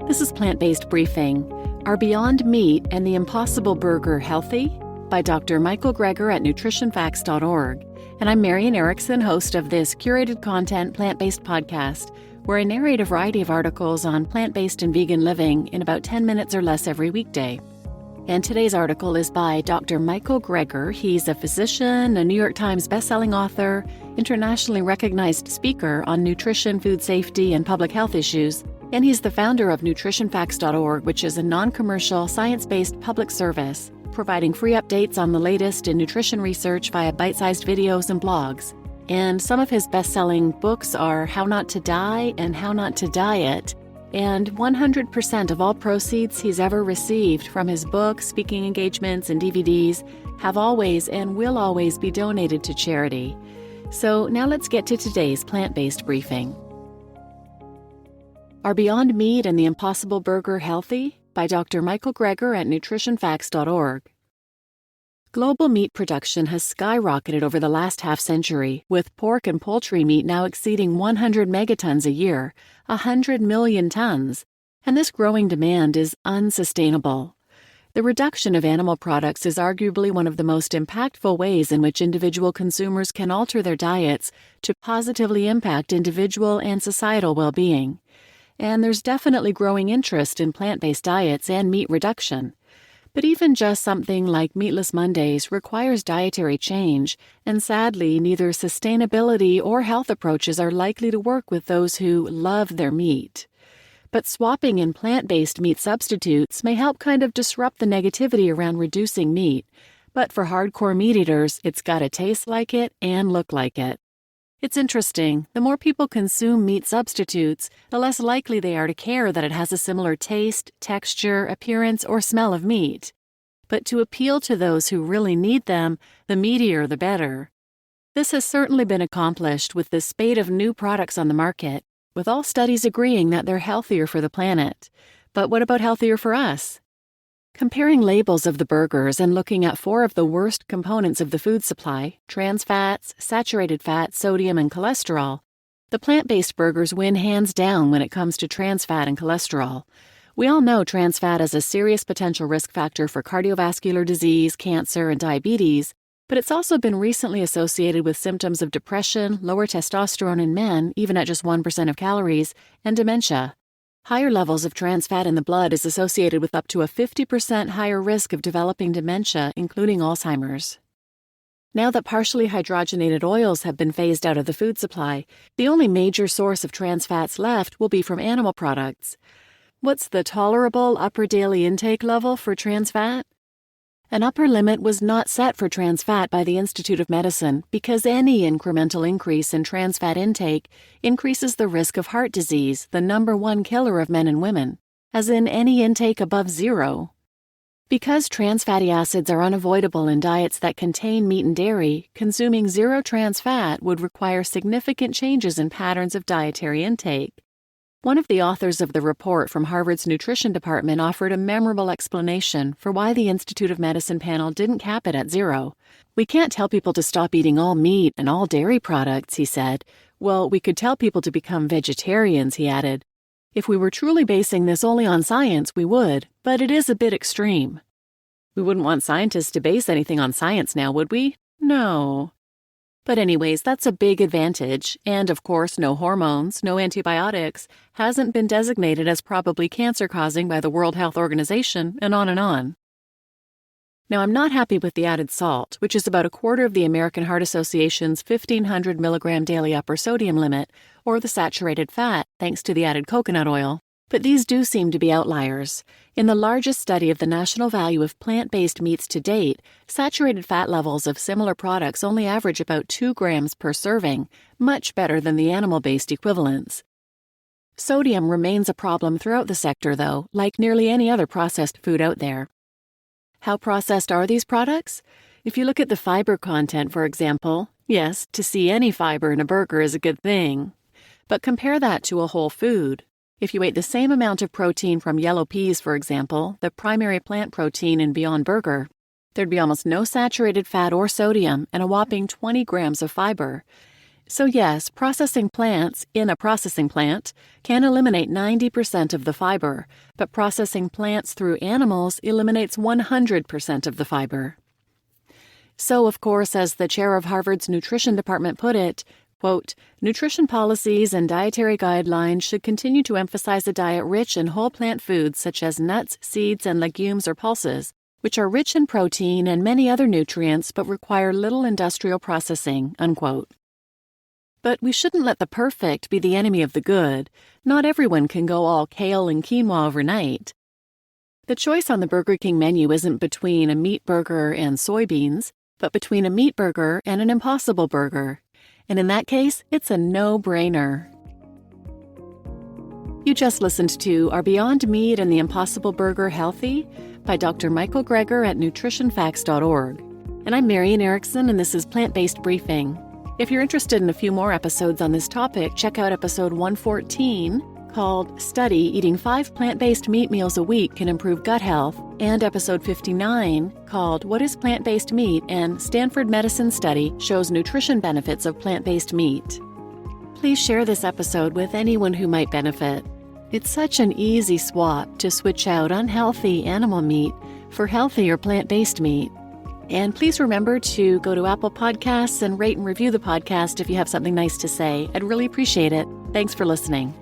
This is Plant-Based Briefing. Are Beyond Meat and the Impossible Burger healthy? By Dr. Michael Greger at NutritionFacts.org. And I'm Marian Erickson, host of this curated content plant-based podcast, where I narrate a variety of articles on plant-based and vegan living in about 10 minutes or less every weekday. And today's article is by Dr. Michael Greger. He's a physician, a New York Times bestselling author, internationally recognized speaker on nutrition, food safety, and public health issues, and he's the founder of NutritionFacts.org, which is a non-commercial, science-based public service, providing free updates on the latest in nutrition research via bite-sized videos and blogs. And some of his best-selling books are How Not to Die and How Not to Diet, and 100% of all proceeds he's ever received from his books, speaking engagements, and DVDs have always and will always be donated to charity. So now let's get to today's plant-based briefing. Are Beyond Meat and the Impossible Burger healthy? By Dr. Michael Greger at NutritionFacts.org. Global meat production has skyrocketed over the last half-century, with pork and poultry meat now exceeding 100 megatons a year, 100 million tons, and this growing demand is unsustainable. The reduction of animal products is arguably one of the most impactful ways in which individual consumers can alter their diets to positively impact individual and societal well-being. And there's definitely growing interest in plant-based diets and meat reduction. But even just something like Meatless Mondays requires dietary change, and sadly, neither sustainability or health approaches are likely to work with those who love their meat. But swapping in plant-based meat substitutes may help kind of disrupt the negativity around reducing meat. But for hardcore meat eaters, it's gotta taste like it and look like it. It's interesting, the more people consume meat substitutes, the less likely they are to care that it has a similar taste, texture, appearance, or smell of meat. But to appeal to those who really need them, the meatier the better. This has certainly been accomplished with the spate of new products on the market, with all studies agreeing that they're healthier for the planet. But what about healthier for us? Comparing labels of the burgers and looking at 4 of the worst components of the food supply, trans fats, saturated fat, sodium, and cholesterol, the plant-based burgers win hands down when it comes to trans fat and cholesterol. We all know trans fat is a serious potential risk factor for cardiovascular disease, cancer, and diabetes, but it's also been recently associated with symptoms of depression, lower testosterone in men, even at just 1% of calories, and dementia. Higher levels of trans fat in the blood is associated with up to a 50% higher risk of developing dementia, including Alzheimer's. Now that partially hydrogenated oils have been phased out of the food supply, the only major source of trans fats left will be from animal products. What's the tolerable upper daily intake level for trans fat? An upper limit was not set for trans fat by the Institute of Medicine because any incremental increase in trans fat intake increases the risk of heart disease, the #1 killer of men and women, as in any intake above 0. Because trans fatty acids are unavoidable in diets that contain meat and dairy, consuming 0 trans fat would require significant changes in patterns of dietary intake. One of the authors of the report from Harvard's nutrition department offered a memorable explanation for why the Institute of Medicine panel didn't cap it at 0. We can't tell people to stop eating all meat and all dairy products, he said. Well, we could tell people to become vegetarians, he added. If we were truly basing this only on science, we would, but it is a bit extreme. We wouldn't want scientists to base anything on science now, would we? No. But anyways, that's a big advantage, and of course no hormones, no antibiotics, hasn't been designated as probably cancer-causing by the World Health Organization, and on and on. Now I'm not happy with the added salt, which is about a quarter of the American Heart Association's 1,500 milligram daily upper sodium limit, or the saturated fat, thanks to the added coconut oil. But these do seem to be outliers. In the largest study of the national value of plant-based meats to date, saturated fat levels of similar products only average about 2 grams per serving, much better than the animal-based equivalents. Sodium remains a problem throughout the sector, though, like nearly any other processed food out there. How processed are these products? If you look at the fiber content, for example, yes, to see any fiber in a burger is a good thing. But compare that to a whole food. If you ate the same amount of protein from yellow peas, for example, the primary plant protein in Beyond Burger, there'd be almost no saturated fat or sodium and a whopping 20 grams of fiber. So yes, processing plants in a processing plant can eliminate 90% of the fiber, but processing plants through animals eliminates 100% of the fiber. So, of course, as the chair of Harvard's nutrition department put it, quote, nutrition policies and dietary guidelines should continue to emphasize a diet rich in whole plant foods such as nuts, seeds, and legumes or pulses, which are rich in protein and many other nutrients but require little industrial processing, unquote. But we shouldn't let the perfect be the enemy of the good. Not everyone can go all kale and quinoa overnight. The choice on the Burger King menu isn't between a meat burger and soybeans, but between a meat burger and an Impossible Burger. And in that case, it's a no-brainer. You just listened to Are Beyond Meat and the Impossible Burger Healthy? By Dr. Michael Greger at NutritionFacts.org. And I'm Marian Erickson, and this is Plant-Based Briefing. If you're interested in a few more episodes on this topic, check out episode 114, called Study Eating 5 Plant-Based Meat Meals a Week Can Improve Gut Health, and episode 59, called What is Plant-Based Meat? And Stanford Medicine Study Shows Nutrition Benefits of Plant-Based Meat. Please share this episode with anyone who might benefit. It's such an easy swap to switch out unhealthy animal meat for healthier plant-based meat. And please remember to go to Apple Podcasts and rate and review the podcast if you have something nice to say. I'd really appreciate it. Thanks for listening.